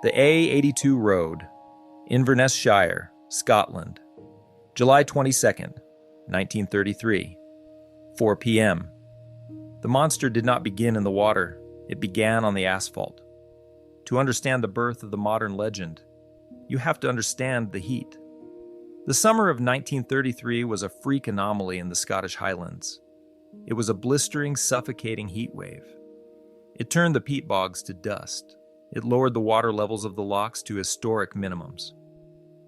The A82 Road, Inverness Shire, Scotland, July 22nd, 1933, 4 p.m. The monster did not begin in the water, it began on the asphalt. To understand the birth of the modern legend, you have to understand the heat. The summer of 1933 was a freak anomaly in the Scottish Highlands. It was a blistering, suffocating heat wave. It turned the peat bogs to dust. It lowered the water levels of the lochs to historic minimums.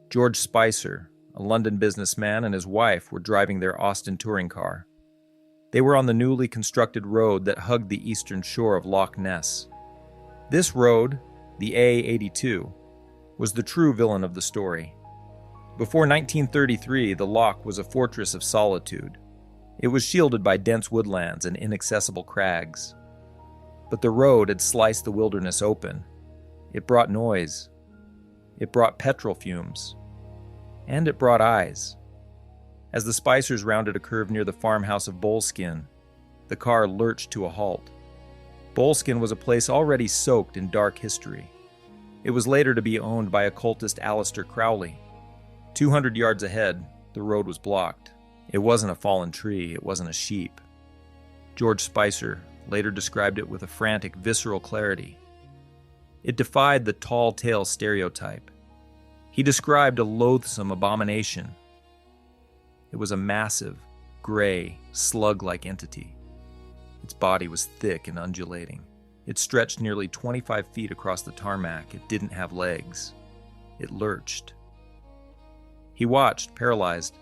George Spicer, a London businessman, and his wife were driving their Austin touring car. They were on the newly constructed road that hugged the eastern shore of Loch Ness. This road, the A82, was the true villain of the story. Before 1933, the loch was a fortress of solitude. It was shielded by dense woodlands and inaccessible crags. But the road had sliced the wilderness open. It brought noise. It brought petrol fumes. And it brought eyes. As the Spicers rounded a curve near the farmhouse of Boleskine, the car lurched to a halt. Boleskine was a place already soaked in dark history. It was later to be owned by occultist Aleister Crowley. 200 yards ahead, the road was blocked. It wasn't a fallen tree, it wasn't a sheep. George Spicer later described it with a frantic, visceral clarity. It defied the tall tale stereotype. He described a loathsome abomination. It was a massive, gray, slug-like entity. Its body was thick and undulating. It stretched nearly 25 feet across the tarmac. It didn't have legs. It lurched. He watched, paralyzed.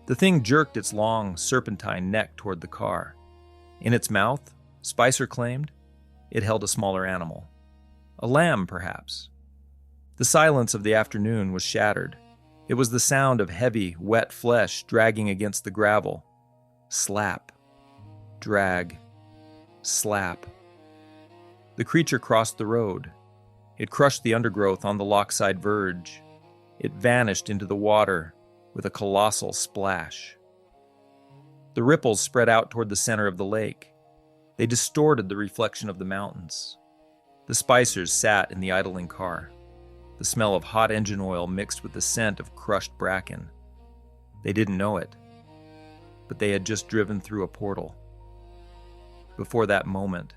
The thing jerked its long, serpentine neck toward the car. In its mouth, Spicer claimed, it held a smaller animal. A lamb, perhaps. The silence of the afternoon was shattered. It was the sound of heavy, wet flesh dragging against the gravel. Slap. Drag. Slap. The creature crossed the road. It crushed the undergrowth on the lochside verge. It vanished into the water with a colossal splash. The ripples spread out toward the center of the lake. They distorted the reflection of the mountains. The Spicers sat in the idling car. The smell of hot engine oil mixed with the scent of crushed bracken. They didn't know it, but they had just driven through a portal. Before that moment,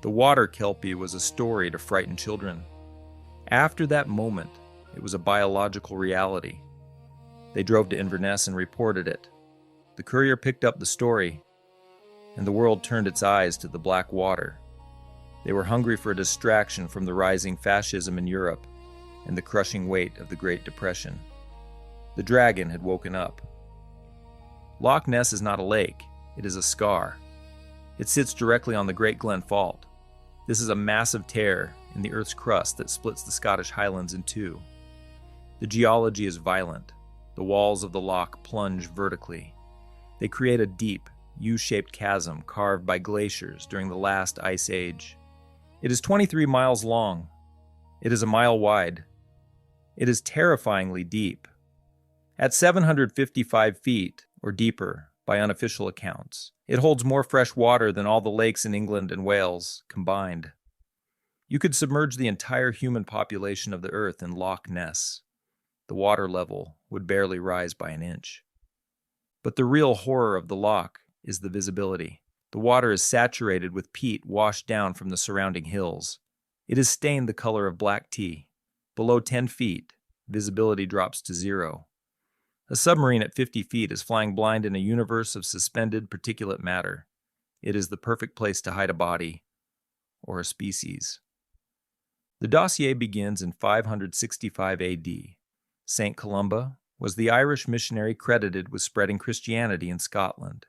the water kelpie was a story to frighten children. After that moment, it was a biological reality. They drove to Inverness and reported it. The courier picked up the story, and the world turned its eyes to the black water. They were hungry for a distraction from the rising fascism in Europe and the crushing weight of the Great Depression. The dragon had woken up. Loch Ness is not a lake, it is a scar. It sits directly on the Great Glen Fault. This is a massive tear in the Earth's crust that splits the Scottish Highlands in two. The geology is violent. The walls of the loch plunge vertically. They create a deep, U-shaped chasm carved by glaciers during the last ice age. It is 23 miles long. It is a mile wide. It is terrifyingly deep. At 755 feet, or deeper, by unofficial accounts, it holds more fresh water than all the lakes in England and Wales combined. You could submerge the entire human population of the Earth in Loch Ness. The water level would barely rise by an inch. But the real horror of the loch is the visibility. The water is saturated with peat washed down from the surrounding hills. It has stained the color of black tea. Below 10 feet, visibility drops to 0. A submarine at 50 feet is flying blind in a universe of suspended particulate matter. It is the perfect place to hide a body or a species. The dossier begins in 565 AD. St. Columba was the Irish missionary credited with spreading Christianity in Scotland.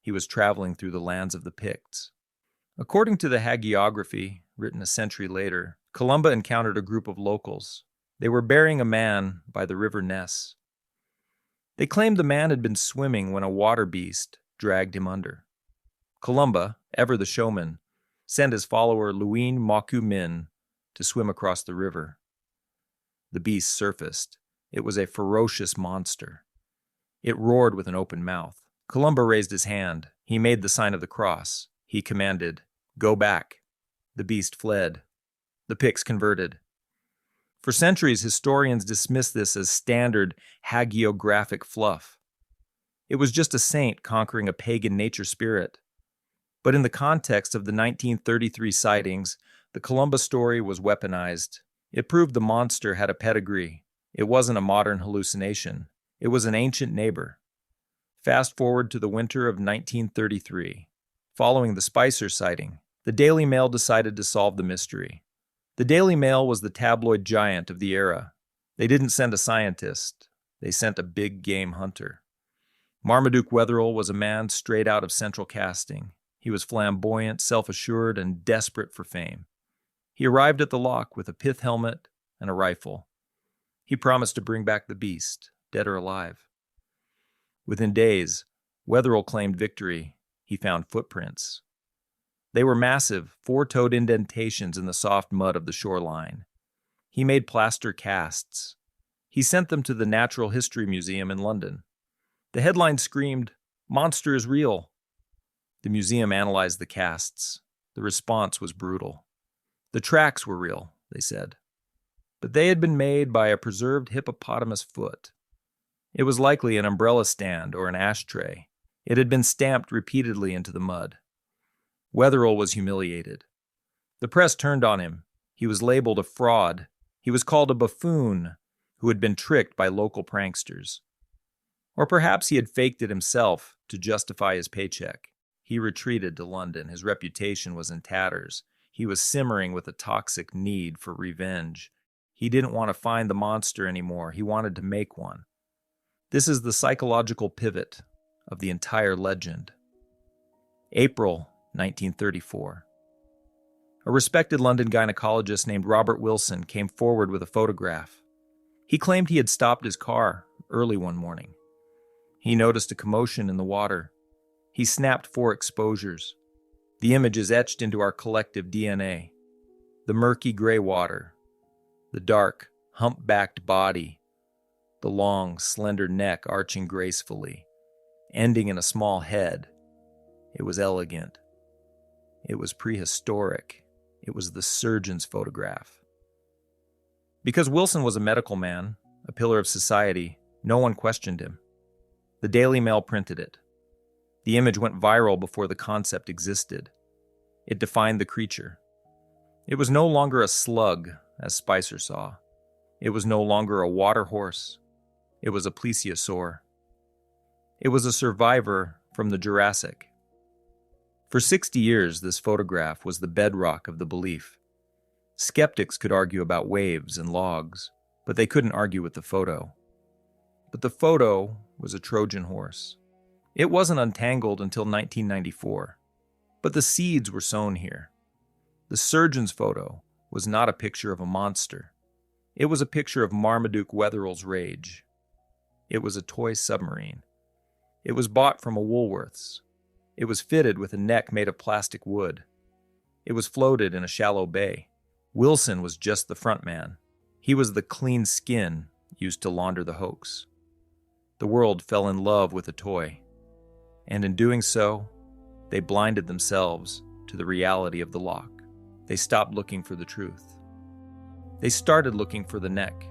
He was traveling through the lands of the Picts. According to the hagiography, written a century later, Columba encountered a group of locals. They were burying a man by the river Ness. They claimed the man had been swimming when a water beast dragged him under. Columba, ever the showman, sent his follower Luin Moku Min to swim across the river. The beast surfaced. It was a ferocious monster. It roared with an open mouth. Columba raised his hand. He made the sign of the cross. He commanded, "Go back." The beast fled. The Picts converted. For centuries, historians dismissed this as standard hagiographic fluff. It was just a saint conquering a pagan nature spirit. But in the context of the 1933 sightings, the Columbus story was weaponized. It proved the monster had a pedigree. It wasn't a modern hallucination. It was an ancient neighbor. Fast forward to the winter of 1933. Following the Spicer sighting, the Daily Mail decided to solve the mystery. The Daily Mail was the tabloid giant of the era. They didn't send a scientist. They sent a big game hunter. Marmaduke Wetherell was a man straight out of central casting. He was flamboyant, self-assured, and desperate for fame. He arrived at the loch with a pith helmet and a rifle. He promised to bring back the beast, dead or alive. Within days, Wetherell claimed victory. He found footprints. They were massive, four-toed indentations in the soft mud of the shoreline. He made plaster casts. He sent them to the Natural History Museum in London. The headline screamed, "Monster is real." The museum analyzed the casts. The response was brutal. The tracks were real, they said. But they had been made by a preserved hippopotamus foot. It was likely an umbrella stand or an ashtray. It had been stamped repeatedly into the mud. Wetherell was humiliated. The press turned on him. He was labeled a fraud. He was called a buffoon who had been tricked by local pranksters. Or perhaps he had faked it himself to justify his paycheck. He retreated to London. His reputation was in tatters. He was simmering with a toxic need for revenge. He didn't want to find the monster anymore. He wanted to make one. This is the psychological pivot of the entire legend. April 1934. A respected London gynecologist named Robert Wilson came forward with a photograph. He claimed he had stopped his car early one morning. He noticed a commotion in the water. He snapped 4 exposures. The image is etched into our collective DNA. The murky gray water, the dark, hump-backed body, the long, slender neck arching gracefully, ending in a small head. It was elegant. It was prehistoric. It was the surgeon's photograph. Because Wilson was a medical man, a pillar of society, no one questioned him. The Daily Mail printed it. The image went viral before the concept existed. It defined the creature. It was no longer a slug, as Spicer saw. It was no longer a water horse. It was a plesiosaur. It was a survivor from the Jurassic. For 60 years, this photograph was the bedrock of the belief. Skeptics could argue about waves and logs, but they couldn't argue with the photo. But the photo was a Trojan horse. It wasn't untangled until 1994, but the seeds were sown here. The surgeon's photo was not a picture of a monster. It was a picture of Marmaduke Wetherell's rage. It was a toy submarine. It was bought from a Woolworths. It was fitted with a neck made of plastic wood. It was floated in a shallow bay. Wilson was just the front man. He was the clean skin used to launder the hoax. The world fell in love with a toy. And in doing so, they blinded themselves to the reality of the loch. They stopped looking for the truth. They started looking for the neck.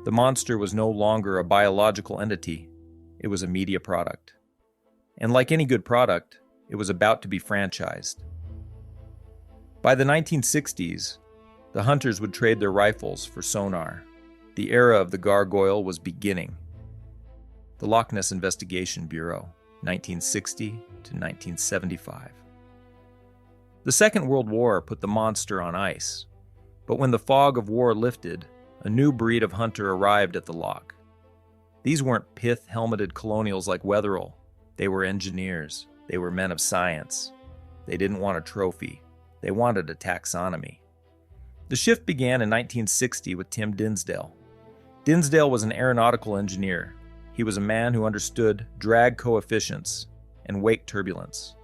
The monster was no longer a biological entity. It was a media product. And like any good product, it was about to be franchised. By the 1960s, the hunters would trade their rifles for sonar. The era of the gargoyle was beginning. The Loch Ness Investigation Bureau, 1960 to 1975. The Second World War put the monster on ice, but when the fog of war lifted, a new breed of hunter arrived at the loch. These weren't pith-helmeted colonials like Wetherell. They were engineers. They were men of science. They didn't want a trophy. They wanted a taxonomy. The shift began in 1960 with Tim Dinsdale. Dinsdale was an aeronautical engineer. He was a man who understood drag coefficients and wake turbulence.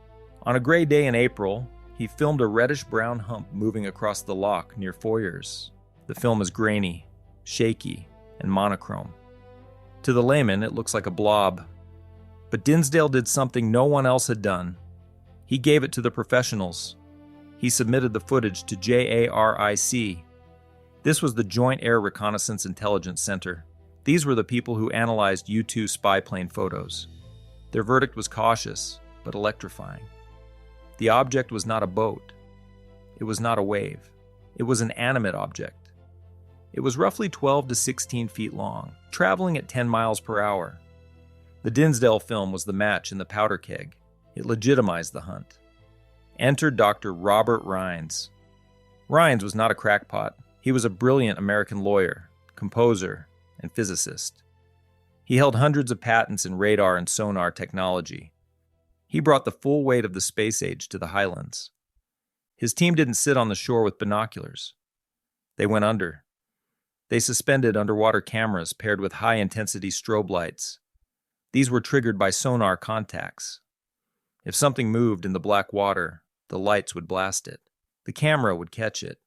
On a gray day in April, he filmed a reddish-brown hump moving across the loch near Foyers. The film is grainy, shaky, and monochrome. To the layman, it looks like a blob. But Dinsdale did something no one else had done. He gave it to the professionals. He submitted the footage to JARIC. This was the Joint Air Reconnaissance Intelligence Center. These were the people who analyzed U-2 spy plane photos. Their verdict was cautious, but electrifying. The object was not a boat. It was not a wave. It was an animate object. It was roughly 12 to 16 feet long, traveling at 10 miles per hour. The Dinsdale film was the match in the powder keg. It legitimized the hunt. Enter Dr. Robert Rines. Rines was not a crackpot. He was a brilliant American lawyer, composer, and physicist. He held hundreds of patents in radar and sonar technology. He brought the full weight of the space age to the highlands. His team didn't sit on the shore with binoculars. They went under. They suspended underwater cameras paired with high-intensity strobe lights. These were triggered by sonar contacts. If something moved in the black water, the lights would blast it. The camera would catch it.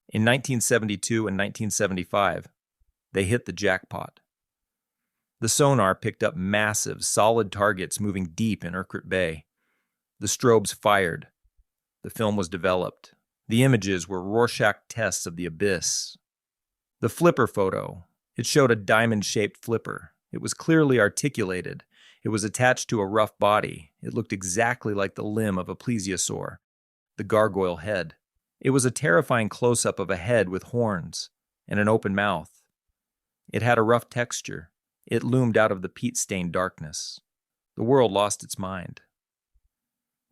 In 1972 and 1975, they hit the jackpot. The sonar picked up massive, solid targets moving deep in Urquhart Bay. The strobes fired. The film was developed. The images were Rorschach tests of the abyss. The flipper photo. It showed a diamond-shaped flipper. It was clearly articulated. It was attached to a rough body. It looked exactly like the limb of a plesiosaur, the gargoyle head. It was a terrifying close-up of a head with horns and an open mouth. It had a rough texture. It loomed out of the peat-stained darkness. The world lost its mind.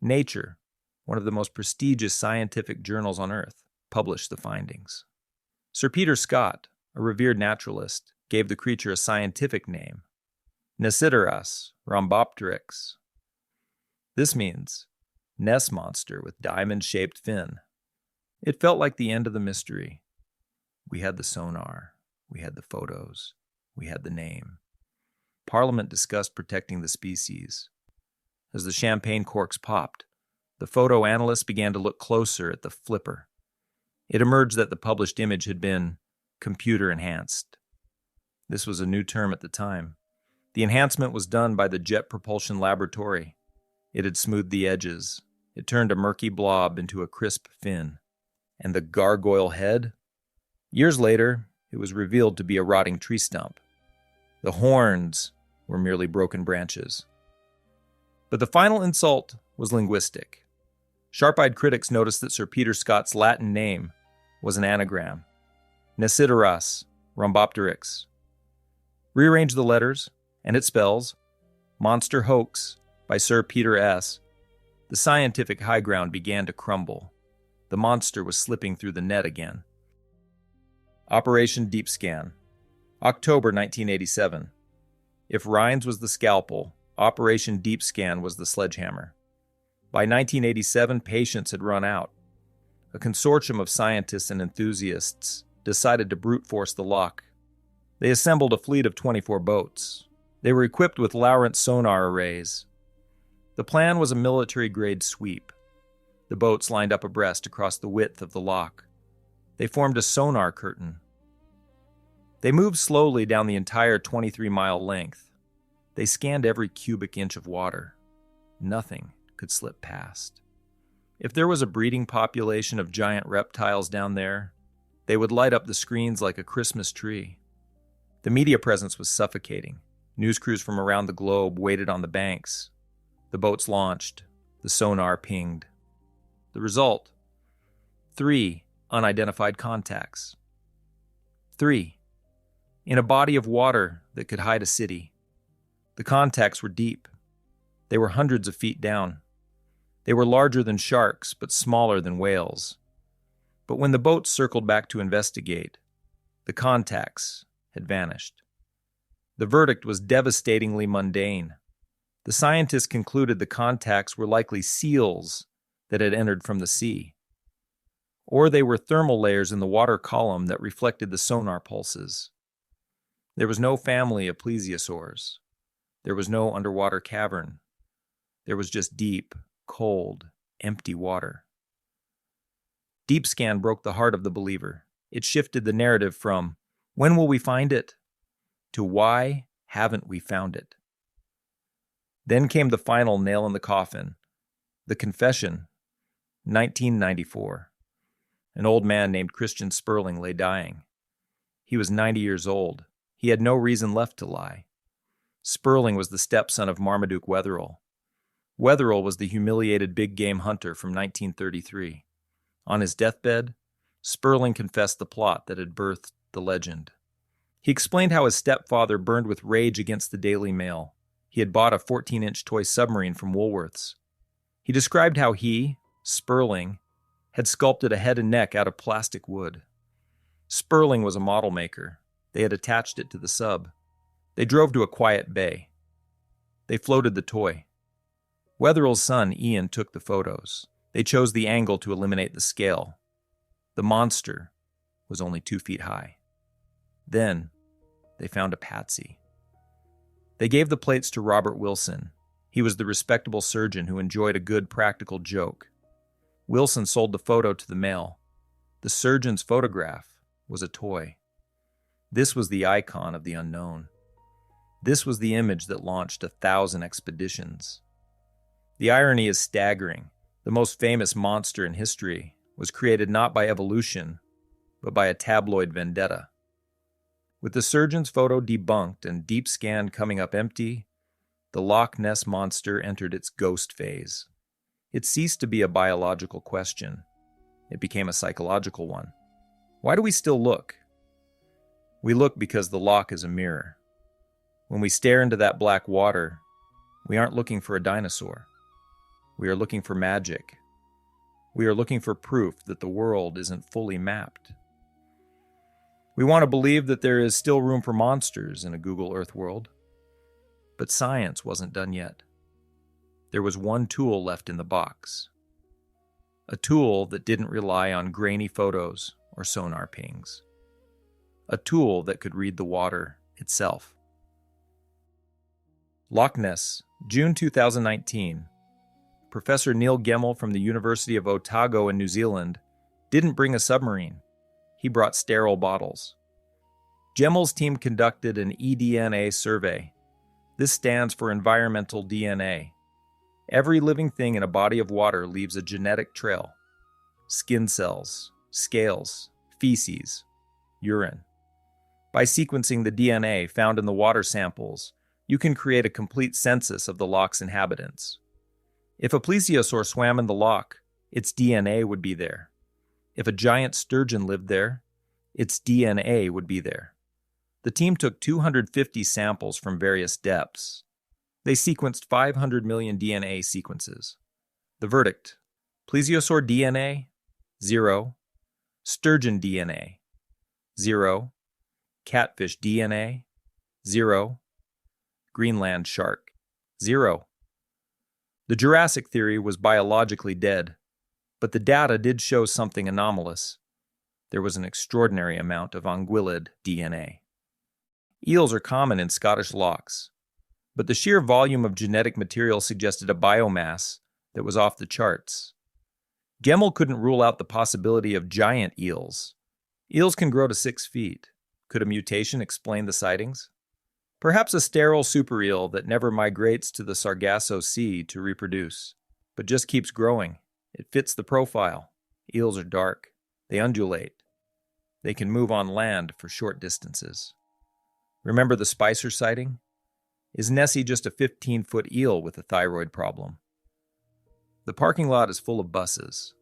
Nature, one of the most prestigious scientific journals on Earth, published the findings. Sir Peter Scott, a revered naturalist, gave the creature a scientific name, Nesideras rhombopteryx. This means Ness monster with diamond-shaped fin. It felt like the end of the mystery. We had the sonar. We had the photos. We had the name. Parliament discussed protecting the species. As the champagne corks popped, the photo analysts began to look closer at the flipper. It emerged that the published image had been computer-enhanced. This was a new term at the time. The enhancement was done by the Jet Propulsion Laboratory. It had smoothed the edges. It turned a murky blob into a crisp fin. And the gargoyle head? Years later, it was revealed to be a rotting tree stump. The horns were merely broken branches. But the final insult was linguistic. Sharp-eyed critics noticed that Sir Peter Scott's Latin name was an anagram, Nesideras rhombopteryx. Rearrange the letters, and it spells Monster Hoax by Sir Peter S. The scientific high ground began to crumble. The monster was slipping through the net again. Operation Deep Scan. October 1987. If Rines was the scalpel, Operation Deep Scan was the sledgehammer. By 1987, patience had run out. A consortium of scientists and enthusiasts decided to brute force the loch. They assembled a fleet of 24 boats. They were equipped with Lowrance sonar arrays. The plan was a military-grade sweep. The boats lined up abreast across the width of the loch. They formed a sonar curtain. They moved slowly down the entire 23-mile length. They scanned every cubic inch of water. Nothing could slip past. If there was a breeding population of giant reptiles down there, they would light up the screens like a Christmas tree. The media presence was suffocating. News crews from around the globe waited on the banks. The boats launched. The sonar pinged. The result? 3 unidentified contacts. 3. In a body of water that could hide a city. The contacts were deep. They were hundreds of feet down. They were larger than sharks, but smaller than whales. But when the boats circled back to investigate, the contacts had vanished. The verdict was devastatingly mundane. The scientists concluded the contacts were likely seals that had entered from the sea. Or they were thermal layers in the water column that reflected the sonar pulses. There was no family of plesiosaurs. There was no underwater cavern. There was just deep, cold, empty water. Deep Scan broke the heart of the believer. It shifted the narrative from, "When will we find it?" to "Why haven't we found it?" Then came the final nail in the coffin, the confession, 1994. An old man named Christian Sperling lay dying. He was 90 years old. He had no reason left to lie. Sperling was the stepson of Marmaduke Wetherell. Wetherell was the humiliated big game hunter from 1933. On his deathbed, Sperling confessed the plot that had birthed the legend. He explained how his stepfather burned with rage against the Daily Mail. He had bought a 14-inch toy submarine from Woolworth's. He described how he, Sperling, had sculpted a head and neck out of plastic wood. Sperling was a model maker. They had attached it to the sub. They drove to a quiet bay. They floated the toy. Wetherell's son, Ian, took the photos. They chose the angle to eliminate the scale. The monster was only 2 feet high. Then, they found a patsy. They gave the plates to Robert Wilson. He was the respectable surgeon who enjoyed a good practical joke. Wilson sold the photo to the Mail. The surgeon's photograph was a toy. This was the icon of the unknown. This was the image that launched 1,000 expeditions. The irony is staggering. The most famous monster in history was created not by evolution, but by a tabloid vendetta. With the surgeon's photo debunked and deep scan coming up empty, the Loch Ness monster entered its ghost phase. It ceased to be a biological question. It became a psychological one. Why do we still look? We look because the loch is a mirror. When we stare into that black water, we aren't looking for a dinosaur. We are looking for magic. We are looking for proof that the world isn't fully mapped. We want to believe that there is still room for monsters in a Google Earth world. But science wasn't done yet. There was one tool left in the box. A tool that didn't rely on grainy photos or sonar pings. A tool that could read the water itself. Loch Ness, June 2019. Professor Neil Gemmell from the University of Otago in New Zealand didn't bring a submarine. He brought sterile bottles. Gemmell's team conducted an eDNA survey. This stands for environmental DNA. Every living thing in a body of water leaves a genetic trail. Skin cells, scales, feces, urine. By sequencing the DNA found in the water samples, you can create a complete census of the loch's inhabitants. If a plesiosaur swam in the loch, its DNA would be there. If a giant sturgeon lived there, its DNA would be there. The team took 250 samples from various depths. They sequenced 500 million DNA sequences. The verdict: plesiosaur DNA, 0. Sturgeon DNA, 0. Catfish DNA, 0. Greenland shark, 0. The Jurassic theory was biologically dead, but the data did show something anomalous. There was an extraordinary amount of unguillid DNA. Eels are common in Scottish lochs, but the sheer volume of genetic material suggested a biomass that was off the charts. Gemmell couldn't rule out the possibility of giant eels. Eels can grow to 6 feet. Could a mutation explain the sightings? Perhaps a sterile super eel that never migrates to the Sargasso Sea to reproduce, but just keeps growing. It fits the profile. Eels are dark. They undulate. They can move on land for short distances. Remember the Spicer sighting? Is Nessie just a 15-foot eel with a thyroid problem? The parking lot is full of buses.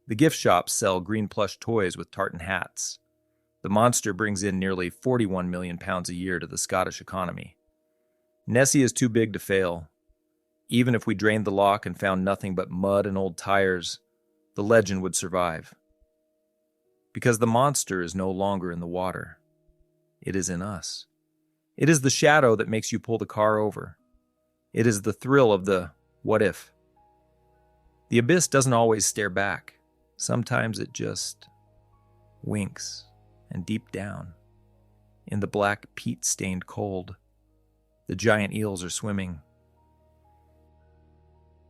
The gift shops sell green plush toys with tartan hats. The monster brings in nearly 41 million pounds a year to the Scottish economy. Nessie is too big to fail. Even if we drained the loch and found nothing but mud and old tires, the legend would survive. Because the monster is no longer in the water. It is in us. It is the shadow that makes you pull the car over. It is the thrill of the what if. The abyss doesn't always stare back. Sometimes it just winks. And deep down, in the black peat-stained cold, the giant eels are swimming.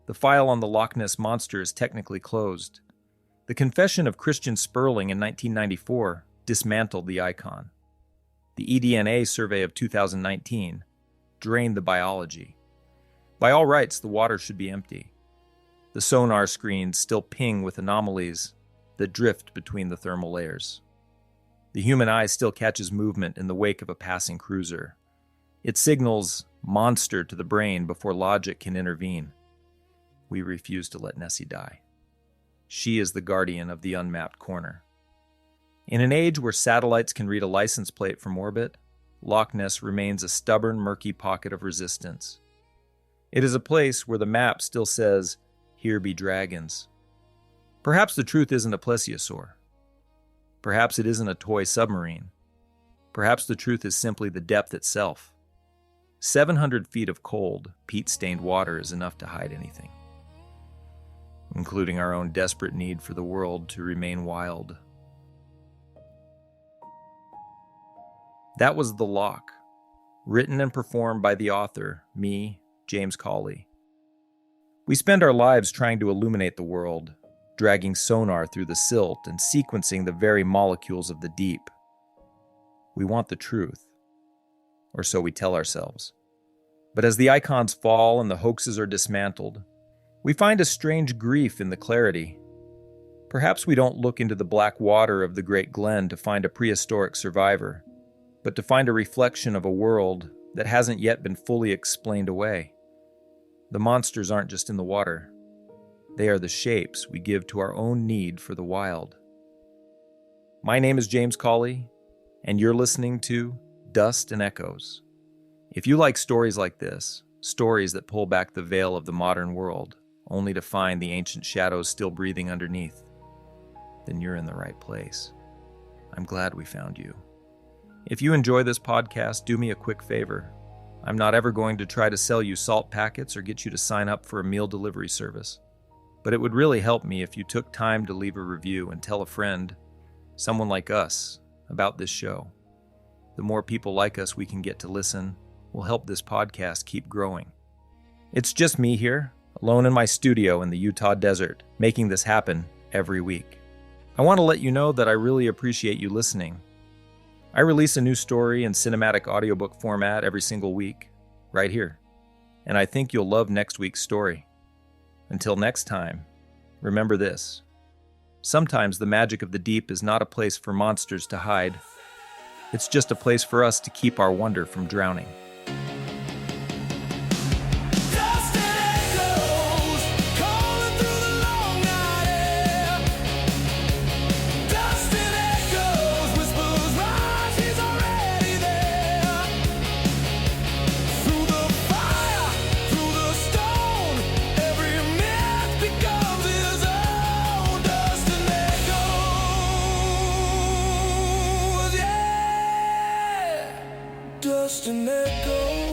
The file on the Loch Ness monster is technically closed. The confession of Christian Sperling in 1994 dismantled the icon. The eDNA survey of 2019 drained the biology. By all rights, the water should be empty. The sonar screens still ping with anomalies that drift between the thermal layers. The human eye still catches movement in the wake of a passing cruiser. It signals monster to the brain before logic can intervene. We refuse to let Nessie die. She is the guardian of the unmapped corner. In an age where satellites can read a license plate from orbit, Loch Ness remains a stubborn, murky pocket of resistance. It is a place where the map still says, "Here be dragons." Perhaps the truth isn't a plesiosaur. Perhaps it isn't a toy submarine. Perhaps the truth is simply the depth itself. 700 feet of cold, peat-stained water is enough to hide anything, including our own desperate need for the world to remain wild. That was The Loch, written and performed by the author, me, James Cawley. We spend our lives trying to illuminate the world, dragging sonar through the silt and sequencing the very molecules of the deep. We want the truth, or so we tell ourselves. But as the icons fall and the hoaxes are dismantled, we find a strange grief in the clarity. Perhaps we don't look into the black water of the Great Glen to find a prehistoric survivor, but to find a reflection of a world that hasn't yet been fully explained away. The monsters aren't just in the water. They are the shapes we give to our own need for the wild. My name is James Cawley, and you're listening to Dust and Echoes. If you like stories like this, stories that pull back the veil of the modern world, only to find the ancient shadows still breathing underneath, then you're in the right place. I'm glad we found you. If you enjoy this podcast, do me a quick favor. I'm not ever going to try to sell you salt packets or get you to sign up for a meal delivery service. But it would really help me if you took time to leave a review and tell a friend, someone like us, about this show. The more people like us we can get to listen will help this podcast keep growing. It's just me here, alone in my studio in the Utah desert, making this happen every week. I want to let you know that I really appreciate you listening. I release a new story in cinematic audiobook format every single week, right here. And I think you'll love next week's story. Until next time, remember this. Sometimes the magic of the deep is not a place for monsters to hide. It's just a place for us to keep our wonder from drowning. Just an echo.